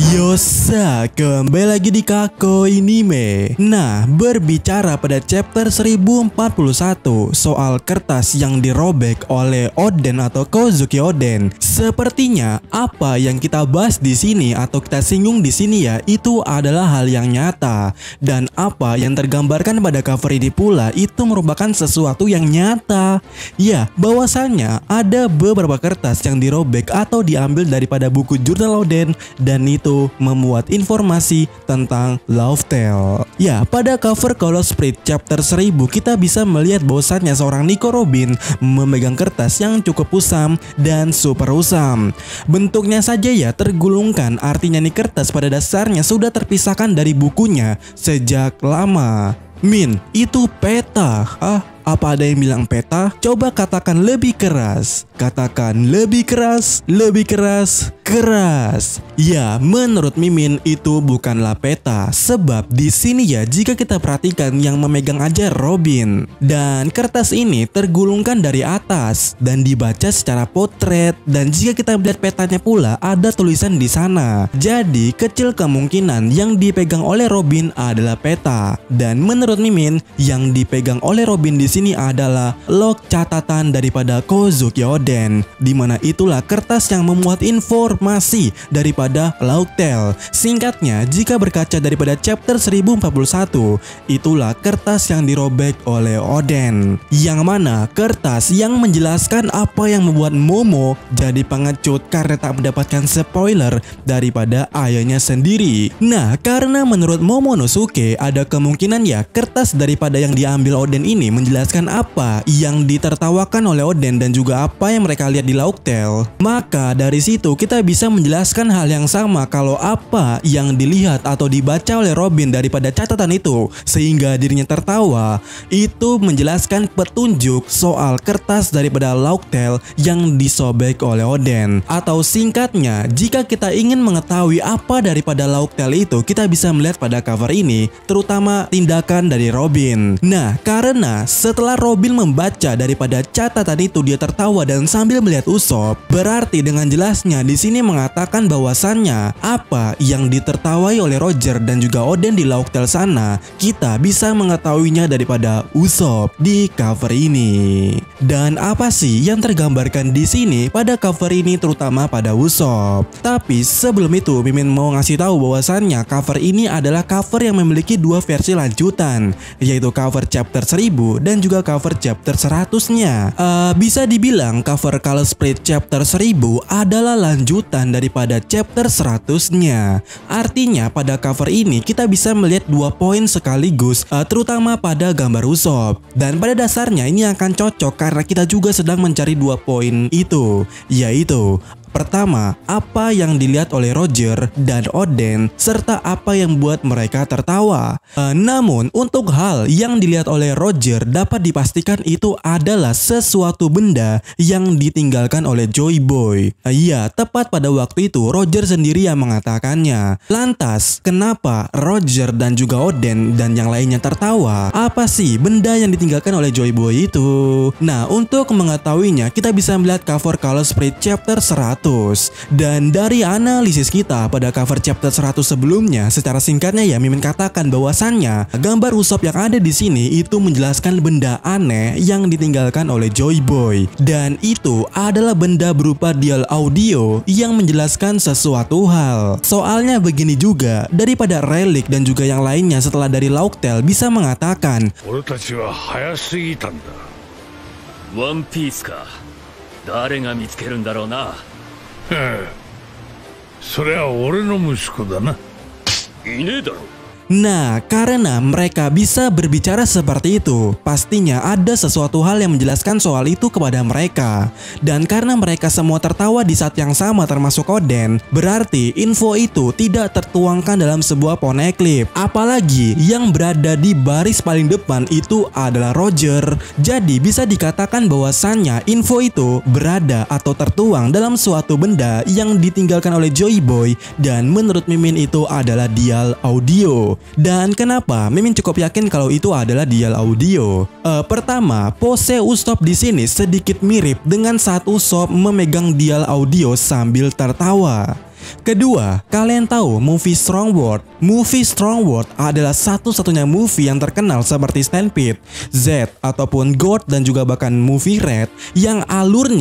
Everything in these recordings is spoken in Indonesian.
Yosa, kembali lagi di Kakoinime. Nah, berbicara pada chapter 1041 soal kertas yang dirobek oleh Oden atau Kozuki Oden. Sepertinya apa yang kita bahas di sini atau kita singgung di sini ya, itu adalah hal yang nyata. Dan apa yang tergambarkan pada cover ini pula itu merupakan sesuatu yang nyata. Ya, bahwasannya ada beberapa kertas yang dirobek atau diambil daripada buku jurnal Oden dan itu memuat informasi tentang Love Tale. Ya, pada cover Call of Spirit chapter 1000 kita bisa melihat bahwasannya seorang Nico Robin memegang kertas yang cukup usam dan super usam. Bentuknya saja ya tergulungkan, artinya nih kertas pada dasarnya sudah terpisahkan dari bukunya sejak lama. Min, itu peta. Apa ada yang bilang peta? Coba katakan lebih keras. Katakan lebih keras, lebih keras, keras. Ya, menurut Mimin itu bukanlah peta. Sebab di sini ya jika kita perhatikan yang memegang aja Robin. Dan kertas ini tergulungkan dari atas dan dibaca secara potret. Dan jika kita melihat petanya pula ada tulisan di sana. Jadi kecil kemungkinan yang dipegang oleh Robin adalah peta. Dan menurut Mimin yang dipegang oleh Robin di sini adalah log catatan daripada Kozuki Oden, dimana itulah kertas yang memuat informasi daripada Love Tale. Singkatnya, jika berkaca daripada chapter 1041, itulah kertas yang dirobek oleh Oden, yang mana kertas yang menjelaskan apa yang membuat Momo jadi pengecut karena tak mendapatkan spoiler daripada ayahnya sendiri. Nah, karena menurut Momonosuke ada kemungkinan ya kertas daripada yang diambil Oden ini menjelaskan apa yang ditertawakan oleh Oden dan juga apa yang mereka lihat di Love Tale. Maka dari situ kita bisa menjelaskan hal yang sama kalau apa yang dilihat atau dibaca oleh Robin daripada catatan itu sehingga dirinya tertawa itu menjelaskan petunjuk soal kertas daripada Love Tale yang disobek oleh Oden. Atau singkatnya, jika kita ingin mengetahui apa daripada Love Tale itu, kita bisa melihat pada cover ini terutama tindakan dari Robin. Nah, karena setelah Robin membaca daripada catatan itu dia tertawa dan sambil melihat Usopp, berarti dengan jelasnya di sini mengatakan bahwasannya apa yang ditertawai oleh Roger dan juga Oden di Love Tale sana kita bisa mengetahuinya daripada Usopp di cover ini. Dan apa sih yang tergambarkan di sini pada cover ini terutama pada Usopp? Tapi sebelum itu Mimin mau ngasih tahu bahwasannya cover ini adalah cover yang memiliki dua versi lanjutan, yaitu cover chapter 1000 dan juga cover chapter 100-nya. Bisa dibilang cover Call of Spirit chapter 1000 adalah lanjutan daripada chapter 100-nya. Artinya pada cover ini kita bisa melihat dua poin sekaligus, terutama pada gambar Usopp. Dan pada dasarnya ini akan cocok karena kita juga sedang mencari dua poin itu, yaitu pertama, apa yang dilihat oleh Roger dan Oden serta apa yang buat mereka tertawa. Namun untuk hal yang dilihat oleh Roger dapat dipastikan itu adalah sesuatu benda yang ditinggalkan oleh Joy Boy. Iya, tepat pada waktu itu Roger sendiri yang mengatakannya. Lantas, kenapa Roger dan juga Oden dan yang lainnya tertawa? Apa sih benda yang ditinggalkan oleh Joy Boy itu? Nah, untuk mengetahuinya kita bisa melihat cover Call of Spirit chapter 100. Dan dari analisis kita pada cover chapter 100 sebelumnya, secara singkatnya ya Mimin katakan bahwasannya gambar Usopp yang ada di sini itu menjelaskan benda aneh yang ditinggalkan oleh Joy Boy. Dan itu adalah benda berupa dial audio yang menjelaskan sesuatu hal. Soalnya begini juga, daripada relik dan juga yang lainnya setelah dari Love Tale bisa mengatakan One Piece ka? Dare ga mitsukeru ndarou na? それは俺の息子だな。いねえだろ。 Nah, karena mereka bisa berbicara seperti itu, pastinya ada sesuatu hal yang menjelaskan soal itu kepada mereka. Dan karena mereka semua tertawa di saat yang sama termasuk Oden, berarti info itu tidak tertuangkan dalam sebuah poneglyph. Apalagi yang berada di baris paling depan itu adalah Roger. Jadi bisa dikatakan bahwasannya info itu berada atau tertuang dalam suatu benda yang ditinggalkan oleh Joy Boy dan menurut Mimin itu adalah dial audio. Dan kenapa Mimin cukup yakin kalau itu adalah dial audio? Pertama, pose Usopp di sini sedikit mirip dengan saat Usopp memegang dial audio sambil tertawa. Kedua, kalian tahu movie Strong World? Movie Strong World adalah satu-satunya movie yang terkenal seperti Stampede, Z ataupun God dan juga bahkan movie Red yang alur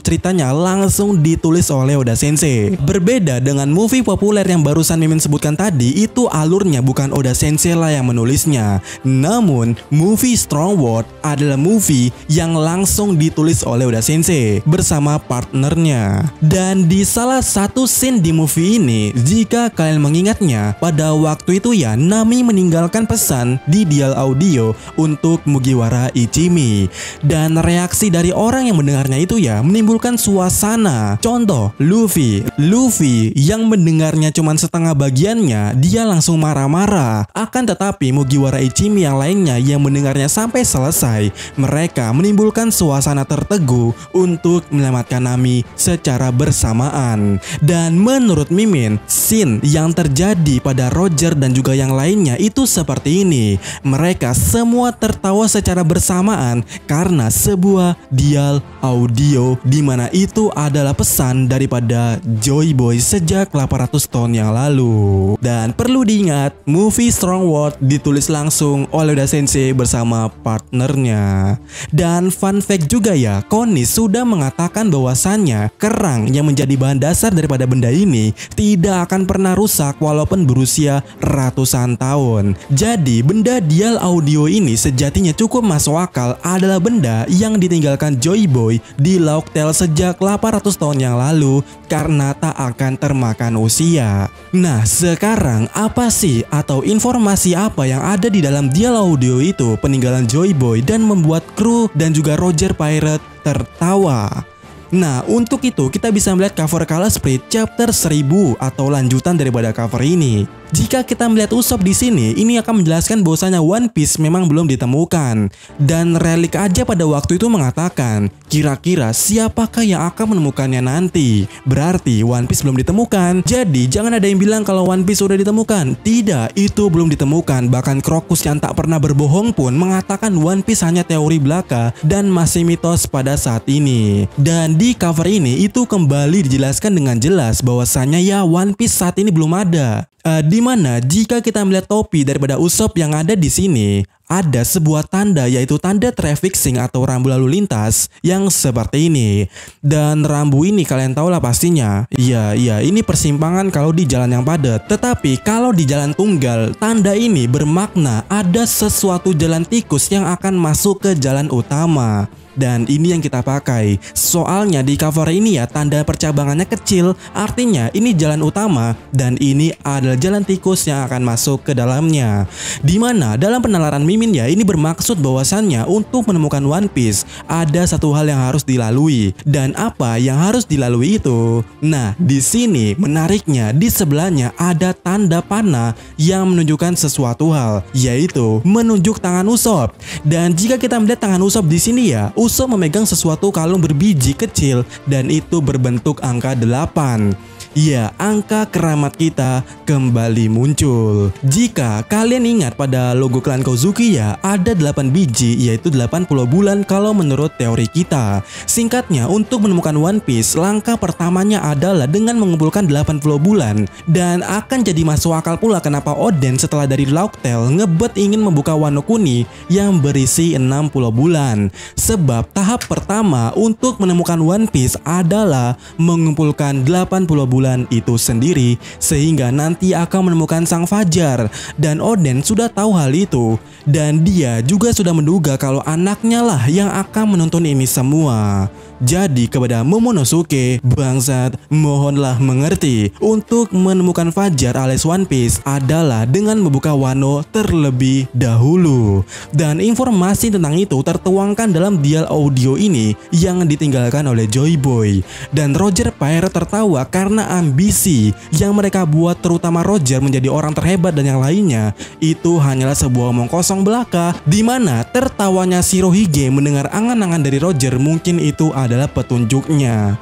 ceritanya langsung ditulis oleh Oda Sensei. Berbeda dengan movie populer yang barusan Mimin sebutkan tadi, itu alurnya bukan Oda Sensei lah yang menulisnya. Namun, movie Strong World adalah movie yang langsung ditulis oleh Oda Sensei bersama partnernya. Dan di salah satu scene di movie ini, jika kalian mengingatnya, pada waktu itu ya Nami meninggalkan pesan di dial audio untuk Mugiwara Ichimi. Dan reaksi dari orang yang mendengarnya itu ya menimbulkan suasana. Contoh, Luffy yang mendengarnya cuma setengah bagiannya, dia langsung marah-marah. Akan tetapi Mugiwara Ichimi yang lainnya yang mendengarnya sampai selesai, mereka menimbulkan suasana terteguh untuk menyelamatkan Nami secara bersamaan. Dan menurut Mimin, scene yang terjadi pada Roger dan juga yang lainnya itu seperti ini. Mereka semua tertawa secara bersamaan karena sebuah dial audio di mana itu adalah pesan daripada Joy Boy sejak 800 tahun yang lalu. Dan perlu diingat, movie Strong World ditulis langsung oleh Oda Sensei bersama partnernya. Dan fun fact juga ya, Konis sudah mengatakan bahwasannya kerang yang menjadi bahan dasar daripada benda ini tidak akan pernah rusak walaupun berusia ratusan tahun. Jadi benda dial audio ini sejatinya cukup masuk akal adalah benda yang ditinggalkan Joy Boy di Lauk Tale sejak 800 tahun yang lalu karena tak akan termakan usia. Nah, sekarang apa sih atau informasi apa yang ada di dalam dial audio itu peninggalan Joy Boy dan membuat kru dan juga Roger Pirate tertawa? Nah, untuk itu kita bisa melihat cover Kala Spirit chapter 1000 atau lanjutan daripada cover ini. Jika kita melihat Usopp di sini, ini akan menjelaskan bahwasanya One Piece memang belum ditemukan. Dan Relik aja pada waktu itu mengatakan, kira-kira siapakah yang akan menemukannya nanti? Berarti One Piece belum ditemukan. Jadi jangan ada yang bilang kalau One Piece sudah ditemukan. Tidak, itu belum ditemukan. Bahkan Crocus yang tak pernah berbohong pun mengatakan One Piece hanya teori belaka dan masih mitos pada saat ini. Dan di cover ini itu kembali dijelaskan dengan jelas bahwasanya ya One Piece saat ini belum ada. Dimana jika kita melihat topi daripada Usopp yang ada di sini, ada sebuah tanda yaitu tanda trafficking atau rambu lalu lintas yang seperti ini. Dan rambu ini kalian tahu lah pastinya. Iya, ini persimpangan kalau di jalan yang padat. Tetapi kalau di jalan tunggal, tanda ini bermakna ada sesuatu jalan tikus yang akan masuk ke jalan utama. Dan ini yang kita pakai. Soalnya di cover ini ya tanda percabangannya kecil, artinya ini jalan utama dan ini adalah jalan tikus yang akan masuk ke dalamnya. Dimana dalam penalaran Mimin ya ini bermaksud bahwasannya untuk menemukan One Piece ada satu hal yang harus dilalui. Dan apa yang harus dilalui itu? Nah, di sini menariknya di sebelahnya ada tanda panah yang menunjukkan sesuatu hal, yaitu menunjuk tangan Usopp. Dan jika kita melihat tangan Usopp di sini ya, Usopp memegang sesuatu kalung berbiji kecil dan itu berbentuk angka 8. Ya, angka keramat kita kembali muncul. Jika kalian ingat pada logo klan Kozuki ya, ada 8 biji yaitu 80 bulan kalau menurut teori kita. Singkatnya, untuk menemukan One Piece, langkah pertamanya adalah dengan mengumpulkan 80 bulan. Dan akan jadi masuk akal pula kenapa Oden setelah dari Lauk Tale ngebet ingin membuka Wano Kuni yang berisi 60 bulan. Sebab tahap pertama untuk menemukan One Piece adalah mengumpulkan 80 bulan itu sendiri sehingga nanti akan menemukan Sang Fajar. Dan Oden sudah tahu hal itu dan dia juga sudah menduga kalau anaknya lah yang akan menuntun ini semua. Jadi kepada Momonosuke, bangsat, mohonlah mengerti, untuk menemukan Fajar alias One Piece adalah dengan membuka Wano terlebih dahulu. Dan informasi tentang itu tertuangkan dalam dial audio ini yang ditinggalkan oleh Joy Boy. Dan Roger Pirate tertawa karena ambisi yang mereka buat, terutama Roger menjadi orang terhebat dan yang lainnya, itu hanyalah sebuah omong kosong belaka. Dimana tertawanya Shirohige mendengar angan-angan dari Roger mungkin itu adalah petunjuknya.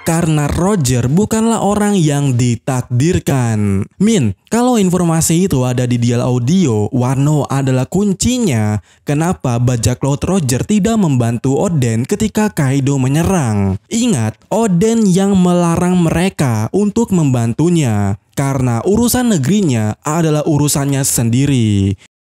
Karena Roger bukanlah orang yang ditakdirkan. Min, kalau informasi itu ada di dial audio, Wano adalah kuncinya. Kenapa bajak laut Roger tidak membantu Oden ketika Kaido menyerang? Ingat, Oden yang melarang mereka untuk membantunya. Karena urusan negerinya adalah urusannya sendiri.